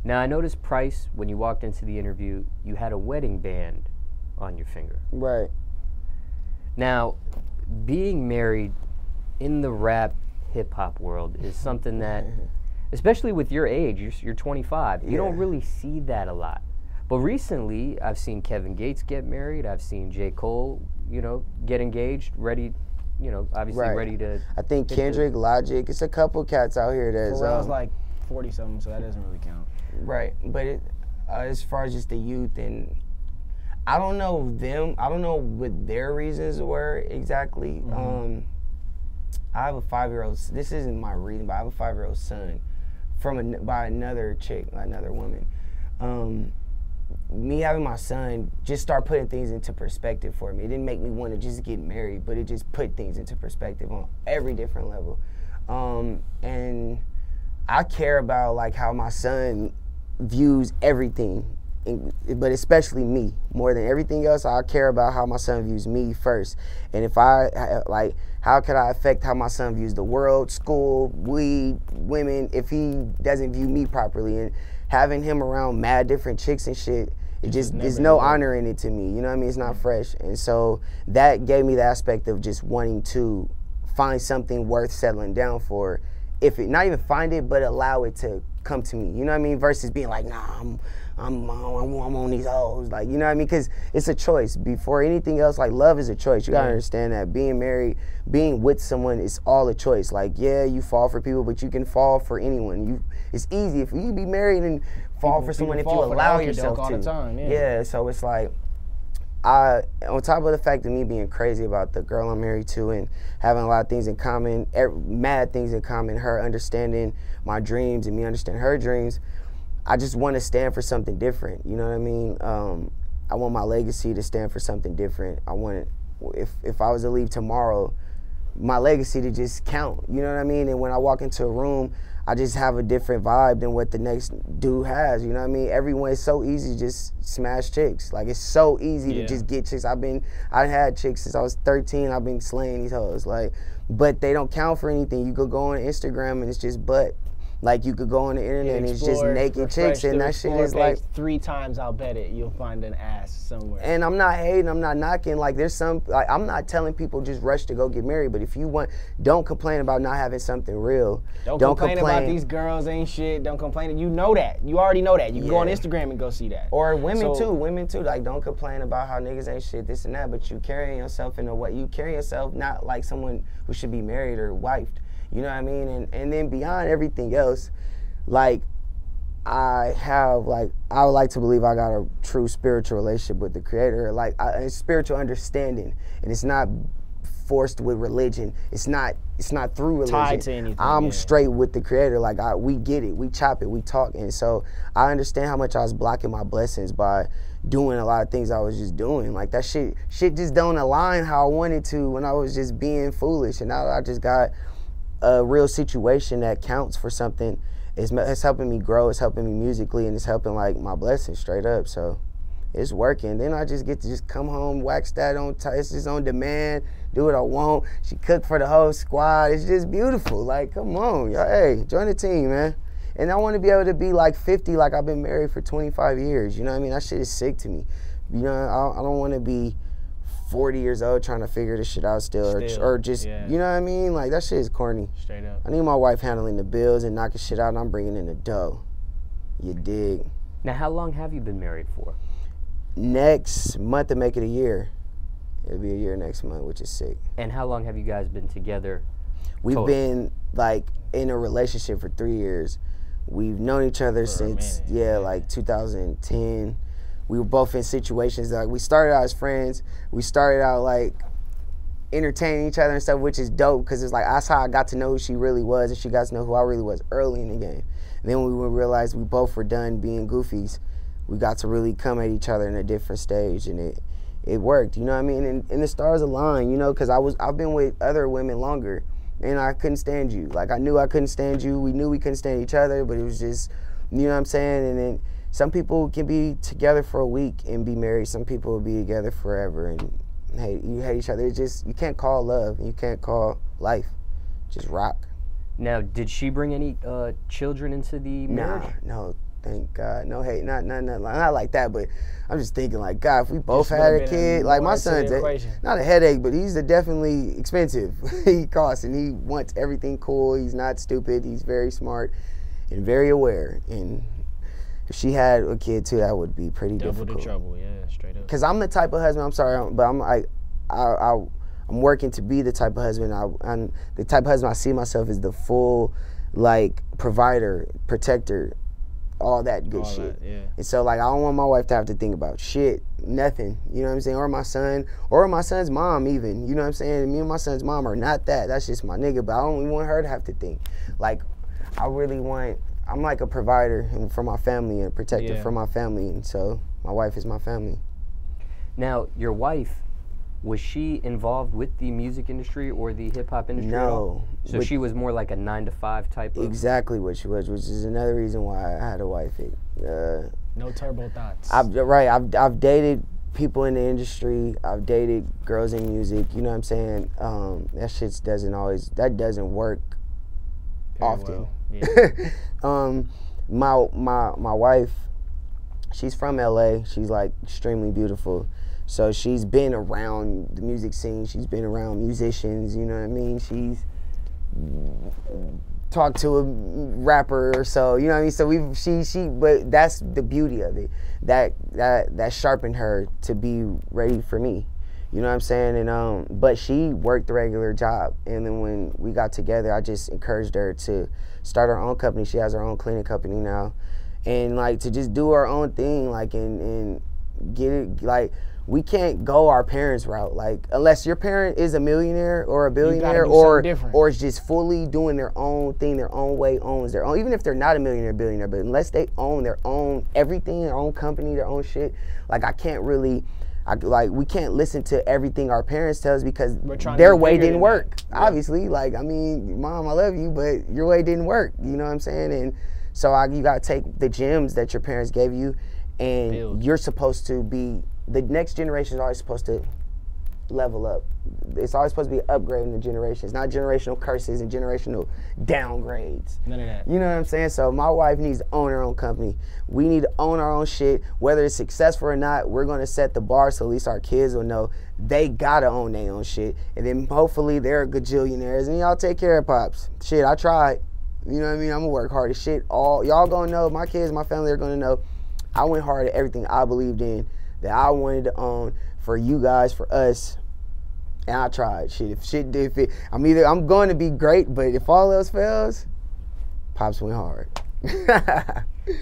Now, I noticed, Price, when you walked into the interview, you had a wedding band on your finger. Right. Now, being married in the rap hip-hop world is something that, especially with your age, you're 25, you don't really see that a lot. But recently, I've seen Kevin Gates get married, I've seen J. Cole, you know, get engaged, ready, you know, obviously ready to... I think Kendrick, Logic, it's a couple cats out here that's... Pharrell's like 40-something, so that doesn't really count. Right, but as far as just the youth, and I don't know them, I don't know what their reasons were exactly. I have a 5-year-old, this isn't my reason, but I have a 5-year-old son by another chick, another woman. Me having my son just start putting things into perspective for me. It didn't make me want to just get married, but it just put things into perspective on every different level. And I care about like how my son views everything, but especially me more than everything else. I care about how my son views me first, and if how could I affect how my son views the world, school, weed, women, if he doesn't view me properly. And having him around mad different chicks and shit, it just there's no honor in it to me. You know what I mean? It's not fresh, and so that gave me the aspect of just wanting to find something worth settling down for. If it, not even find it, but allow it to come to me, you know what I mean? Versus being like, nah, I'm on these hoes, like, you know what I mean? Because it's a choice. Before anything else, like, love is a choice. You gotta understand that. Being married, being with someone is all a choice. Like, yeah, you fall for people, but you can fall for anyone. It's easy if you be married and fall for someone if you allow yourself to. All the time, yeah, so it's like, on top of the fact of me being crazy about the girl I'm married to and having a lot of things in common, mad things in common, her understanding my dreams and me understanding her dreams, I just want to stand for something different, you know what I mean? I want my legacy to stand for something different. I want, if I was to leave tomorrow, my legacy to just count, you know what I mean? And when I walk into a room, I just have a different vibe than what the next dude has, you know what I mean? Everyone, it's so easy to just smash chicks. Like, it's so easy to just get chicks. I had chicks since I was 13, I've been slaying these hoes, like, but they don't count for anything. You could go on Instagram and it's just butt. Like, you could go on the internet and it's just naked chicks, and that shit is like 3 times, I'll bet it, you'll find an ass somewhere. And I'm not hating, I'm not knocking. Like, there's some, like, I'm not telling people just rush to go get married, but if you want, don't complain about not having something real. Don't complain about these girls ain't shit. Don't complain. You know that. You already know that. You can go on Instagram and go see that. Or women too. Like, don't complain about how niggas ain't shit, this and that, but you carrying yourself in a way, you carry yourself not like someone who should be married or wifed. You know what I mean? And then beyond everything else, like, I would like to believe I got a true spiritual relationship with the Creator, like a spiritual understanding, and it's not forced with religion. It's not through religion. Tied to anything. I'm straight with the Creator. Like, we get it, we chop it, we talk, and so I understand how much I was blocking my blessings by doing a lot of things I was just doing. Like, that shit just don't align how I wanted to when I was just being foolish, and now I just got a real situation that counts for something. It's helping me grow, it's helping me musically, and it's helping, like, my blessings straight up, so it's working. Then I just get to just come home, wax that on, it's just on demand, do what I want. She cooked for the whole squad. It's just beautiful. Like, come on, y'all, hey, join the team, man. And I want to be able to be like 50, like I've been married for 25 years, you know what I mean? That shit is sick to me. You know, I don't want to be 40 years old trying to figure this shit out still. Or just, you know what I mean? Like, that shit is corny. Straight up. I need my wife handling the bills and knocking shit out, and I'm bringing in the dough. You dig? Now, how long have you been married for? Next month to make it a year. It'll be a year next month, which is sick. And how long have you guys been together? We've been, like, in a relationship for 3 years. We've known each other since, like 2010. We were both in situations, like, we started out as friends. We started out, like, entertaining each other and stuff, which is dope, because it's like, that's how I got to know who she really was, and she got to know who I really was early in the game. And then when we realized we both were done being goofies, we got to really come at each other in a different stage, and it worked, you know what I mean? And the stars aligned, you know, because I've been with other women longer, and I couldn't stand you. Like, I knew I couldn't stand you. We knew we couldn't stand each other, but it was just, you know what I'm saying? And then some people can be together for a week and be married. Some people will be together forever, and you hate each other. It's just, you can't call love, you can't call life. Just rock. Now, did she bring any children into the marriage? Nah, no. Thank God. No hate, not like that, but I'm just thinking like, God, if we both Just had would've a been kid, like my more to the son's equation. not a headache, but he's definitely expensive. He costs, and he wants everything cool. He's not stupid. He's very smart and very aware. And if she had a kid too, that would be pretty difficult. Double the trouble, yeah, straight up. Cause I'm the type of husband. I'm sorry, but I'm like, I'm working to be the type of husband. I'm the type of husband I see myself as the full, like, provider, protector, all that good shit. That, yeah. And so, like, I don't want my wife to have to think about shit, nothing. You know what I'm saying? Or my son, or my son's mom even. You know what I'm saying? Me and my son's mom are not that. That's just my nigga. But I don't even want her to have to think. Like, I really want. I'm like a provider for my family and a protector for my family. And so, my wife is my family. Now, your wife, was she involved with the music industry or the hip-hop industry at all? So she was more like a 9-to-5 type of... Exactly what she was, which is another reason why I had a wife. No turbo thoughts. I've dated people in the industry. I've dated girls in music. You know what I'm saying? That shit doesn't work often. Well, yeah. My wife, she's from LA. She's like extremely beautiful. So she's been around the music scene. She's been around musicians, you know what I mean? She's talked to a rapper or so, you know what I mean? So but that's the beauty of it. That sharpened her to be ready for me. You know what I'm saying? And but she worked the regular job. And then when we got together, I just encouraged her to start her own company. She has her own cleaning company now. And like to just do her own thing, like and get it like we can't go our parents' route, like unless your parent is a millionaire or a billionaire or is just fully doing their own thing, their own way, owns their own. Even if they're not a millionaire, billionaire, but unless they own their own everything, their own company, their own shit, like we can't listen to everything our parents tell us because their way didn't work. Yeah. Obviously, like I mean, Mom, I love you, but your way didn't work. You know what I'm saying? And so you gotta take the gems that your parents gave you, and you're supposed to be. The next generation is always supposed to level up. It's always supposed to be upgrading the generations, not generational curses and generational downgrades. None of that. You know what I'm saying? So my wife needs to own her own company. We need to own our own shit. Whether it's successful or not, we're going to set the bar so at least our kids will know they got to own their own shit. And then hopefully they're gajillionaires and y'all take care of Pops. Shit, I tried. You know what I mean? I'm going to work hard as shit. Y'all going to know, my kids, my family are going to know I went hard at everything I believed in that I wanted to own for you guys, for us, and I tried. I'm going to be great, but if all else fails, Pops went hard.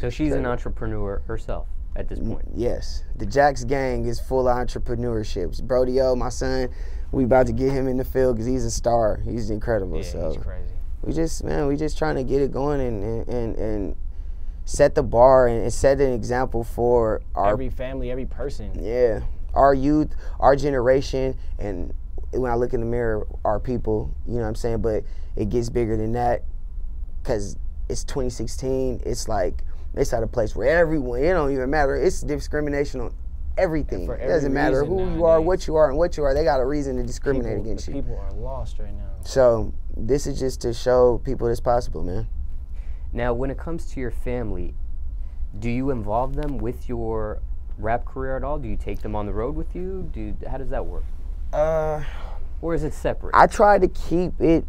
So she's an entrepreneur herself at this point. Yes, the Jax gang is full of entrepreneurships. Brody-O, my son, we about to get him in the field because he's a star. He's incredible. Yeah, so he's crazy. we just trying to get it going and set the bar and set an example for every family, every person. Yeah, our youth, our generation, and when I look in the mirror, our people. You know what I'm saying? But it gets bigger than that because it's 2016. It's like it's at a place where everyone. It don't even matter. It's discrimination on everything. It doesn't matter who you are, what you are, and what you are. They got a reason to discriminate against you. People are lost right now. So this is just to show people it's possible, man. Now, when it comes to your family, do you involve them with your rap career at all? Do you take them on the road with you? How does that work? Or is it separate? I try to keep it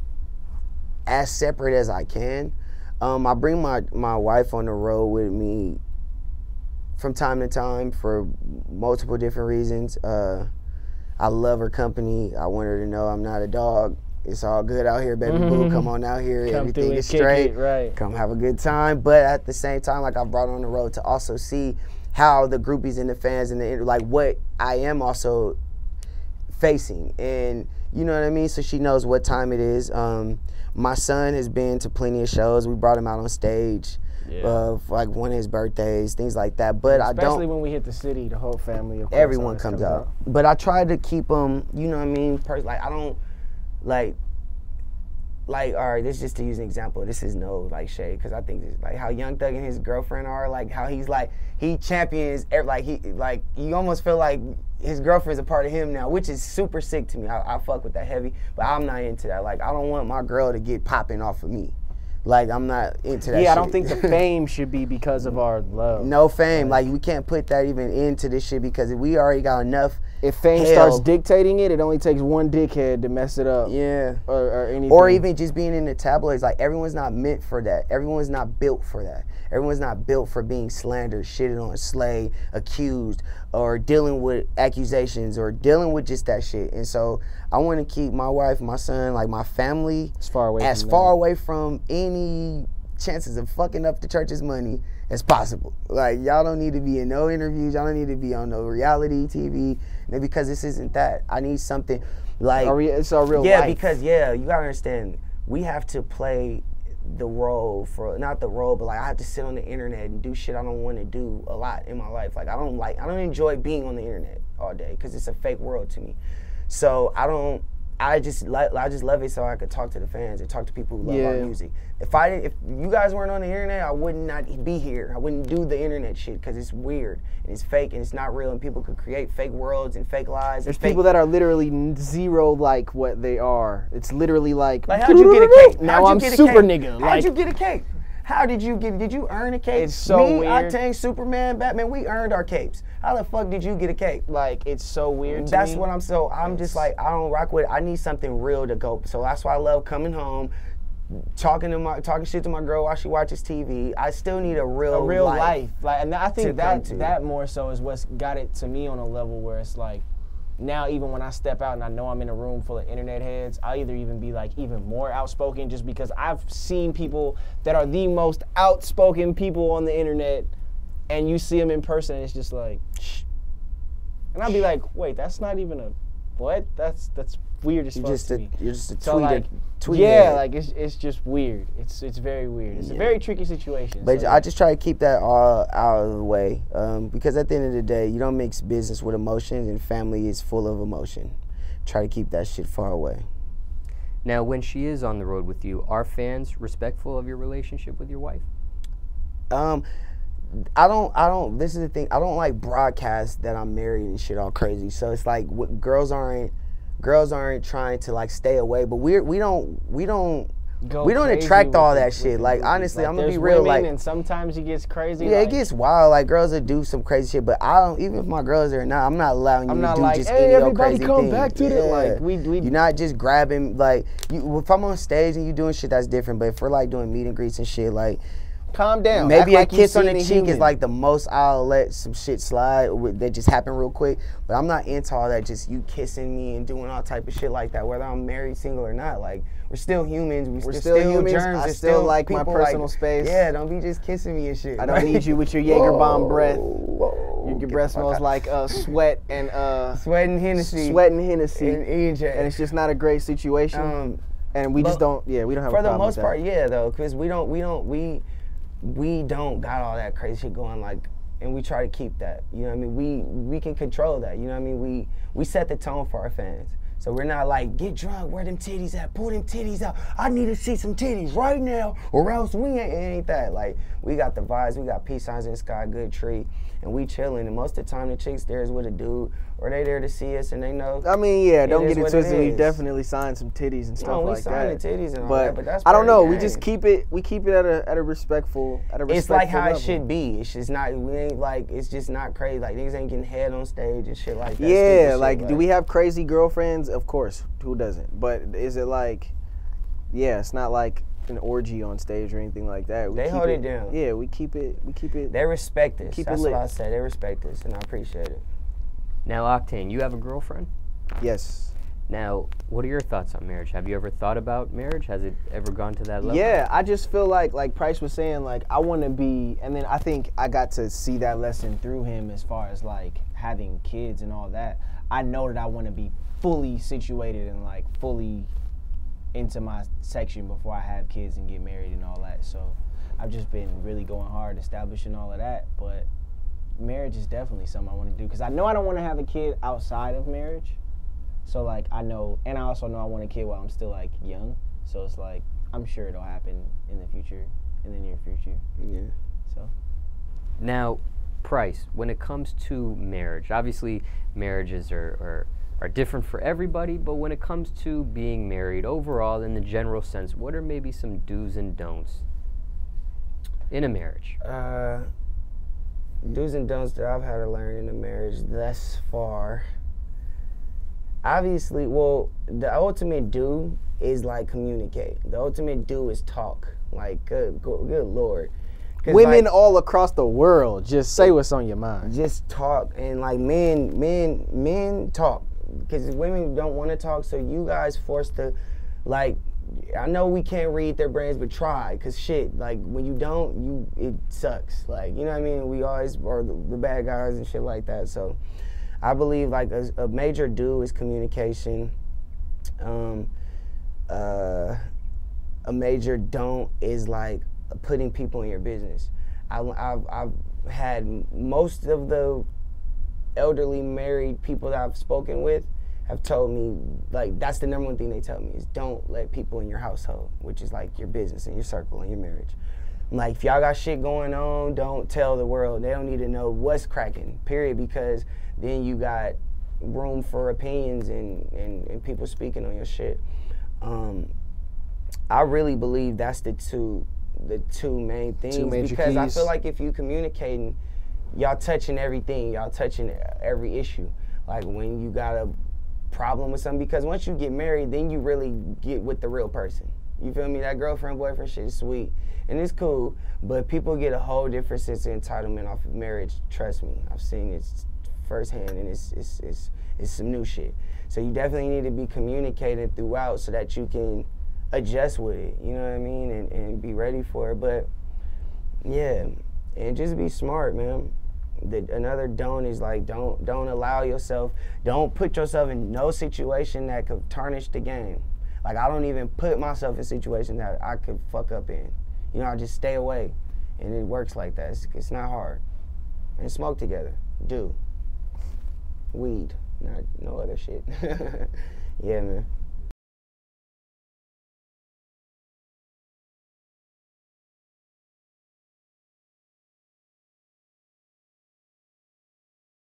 as separate as I can. I bring my wife on the road with me from time to time for multiple different reasons. I love her company. I want her to know I'm not a dog. It's all good out here, baby boo. Come on out here. Everything is straight. Right. Come have a good time. But at the same time, like I brought her on the road to also see how the groupies and the fans and like what I am also facing. And you know what I mean? So she knows what time it is. My son has been to plenty of shows. We brought him out on stage. Yeah. Like one of his birthdays, things like that. But especially when we hit the city, the whole family, of course, everyone comes out. But I try to keep them, you know what I mean? Like I don't, like all right, this is just to use an example. This is no like shade, because I think this, like how Young Thug and his girlfriend are, like how he's like he champions, like you almost feel like his girlfriend's a part of him now, which is super sick to me. I fuck with that heavy, but I'm not into that. Like I don't want my girl to get popping off of me. Like, I'm not into that shit. Yeah, I don't think the fame should be because of our love. No fame. Like, we can't put that even into this shit because we already got enough. If fame starts dictating it, it only takes one dickhead to mess it up. Yeah. Or anything. Or even just being in the tabloids. Like, everyone's not meant for that. Everyone's not built for that. Everyone's not built for being slandered, shitted on, slayed, accused, or dealing with accusations, or dealing with just that shit. And so I want to keep my wife, my son, like my family as far away from any chances of fucking up the church's money as possible. Like, y'all don't need to be in no interviews. Y'all don't need to be on no reality TV, because this isn't that. I need something like it's our real life. Yeah, because you gotta understand, we have to play the role for, not the role, but like I have to sit on the internet and do shit I don't want to do a lot in my life. Like I don't enjoy being on the internet all day because it's a fake world to me. So I just love it so I could talk to the fans and talk to people who love our music. If you guys weren't on the internet, I would not be here. I wouldn't do the internet shit because it's weird and it's fake and it's not real, and people could create fake worlds and fake lies. There's people that are literally zero like what they are. It's literally like how'd you get a cake? Now I'm super nigga. How'd you get a cake? How did you earn a cape? It's so weird. Octane, Superman, Batman, we earned our capes. How the fuck did you get a cape? Like, it's so weird to That's me. what I'm just like, I don't rock with it. I need something real to go. So that's why I love coming home, talking shit to my girl while she watches TV. I still need a real life. Like, and I think that more so is what's got it to me on a level where it's like, now even when I step out and I know I'm in a room full of internet heads, I'll either even be like even more outspoken just because I've seen people that are the most outspoken people on the internet, and you see them in person and it's just like, shh. And I'll be like, wait, that's not even a, what? That's weird as fuck to me. You're just a tweeter. So like, yeah, like it's just weird. It's very weird. It's a very tricky situation. But so, I just try to keep that all out of the way because at the end of the day, you don't mix business with emotions, and family is full of emotion. Try to keep that shit far away. Now, when she is on the road with you, are fans respectful of your relationship with your wife? I don't, this is the thing, I don't like broadcast that I'm married and shit all crazy. So it's like, girls aren't trying to like stay away, but we don't attract all that shit. Like, honestly, I'm gonna be real. Like, and sometimes it gets crazy. Yeah, it gets wild. Like, girls that do some crazy shit, but I don't. Even if my girls are not, I'm not allowing you to do just any old crazy thing. Everybody come back to it. Like, you're not just grabbing. Like, if I'm on stage and you doing shit, that's different. But if we're like doing meet and greets and shit, like, calm down. Maybe a kiss on the cheek is like the most I'll let some shit slide that just happen real quick. But I'm not into all that, just you kissing me and doing all type of shit like that, whether I'm married, single, or not. Like, we're still humans. We're still humans. Germs. I still like my personal space. Yeah, don't be just kissing me and shit. I don't need you with your Jaeger bomb breath. Your breath smells like sweat and Hennessy. And EJ. And it's just not a great situation. And we just don't. Yeah, we don't have. For the most part, yeah, though, because we don't got all that crazy shit going, like, and we try to keep that. You know what I mean? We can control that. You know what I mean? We set the tone for our fans. So we're not like, get drunk, where them titties at? Pull them titties out. I need to see some titties right now, or else we ain't that. Like, we got the vibes, we got peace signs in the sky, good tree, and we chilling. And most of the time, the chicks there is with a dude, or they there to see us, and they know. I mean, yeah, don't get it twisted. We definitely signed some titties and stuff like that. We signed the titties and all that, but that's I don't know. We just keep it. We keep it at a respectful. It's like how it should be. It's just not. We ain't like. It's just not crazy. Like, niggas ain't getting head on stage and shit like that. Yeah, like, do we have crazy girlfriends? Of course. Who doesn't? But is it like? Yeah, it's not like an orgy on stage or anything like that. They hold it down. Yeah, we keep it. They respect us. That's what I say. They respect us, and I appreciate it. Now, Octane, you have a girlfriend? Yes. Now, what are your thoughts on marriage? Have you ever thought about marriage? Has it ever gone to that level? Yeah, I just feel like Price was saying, like, I want to be, and then I think I got to see that lesson through him as far as, like, having kids and all that. I know that I want to be fully situated and, like, fully into my section before I have kids and get married and all that. So I've just been really going hard establishing all of that, but marriage is definitely something I want to do because I know I don't want to have a kid outside of marriage. So, like, I know, and I also know I want a kid while I'm still, like, young. So it's like, I'm sure it'll happen in the future, in the near future. Yeah. So. Now, Price, when it comes to marriage, obviously marriages are are different for everybody, but when it comes to being married overall, in the general sense, what are maybe some do's and don'ts in a marriage? Do's and don'ts that I've had to learn in a marriage thus far. Obviously, well, the ultimate do is like communicate. The ultimate do is talk. Like, good Lord. Women like, all across the world, just say what's on your mind. Just talk. And like men talk. Because women don't want to talk, so you guys forced to, like, I know we can't read their brains, but try. Because shit, like, when you don't, it sucks. Like, you know what I mean? We always are the bad guys and shit like that. So I believe, like, a major do is communication. A major don't is, like, putting people in your business. I've had most of the elderly married people that I've spoken with have told me, like, that's the number one thing they tell me is don't let people in your household, which is like your business and your circle and your marriage. Like, if y'all got shit going on, don't tell the world. They don't need to know what's cracking, period, because then you got room for opinions and people speaking on your shit. I really believe that's the two main things, because I feel like if you communicating, y'all touching everything, y'all touching every issue. Like when you got a problem with something, because once you get married, then you really get with the real person. You feel me? That girlfriend, boyfriend shit is sweet and it's cool, but people get a whole different sense of entitlement off of marriage. Trust me, I've seen it firsthand, and it's some new shit. So you definitely need to be communicating throughout so that you can adjust with it, you know what I mean, and be ready for it. But yeah, and just be smart, man. Another don't is like don't allow yourself, don't put yourself in no situation that could tarnish the game. Like, I don't even put myself in situations that I could fuck up in. You know, I just stay away, and it works like that. It's not hard. And smoke together. Do. Weed. No other shit. Yeah, man.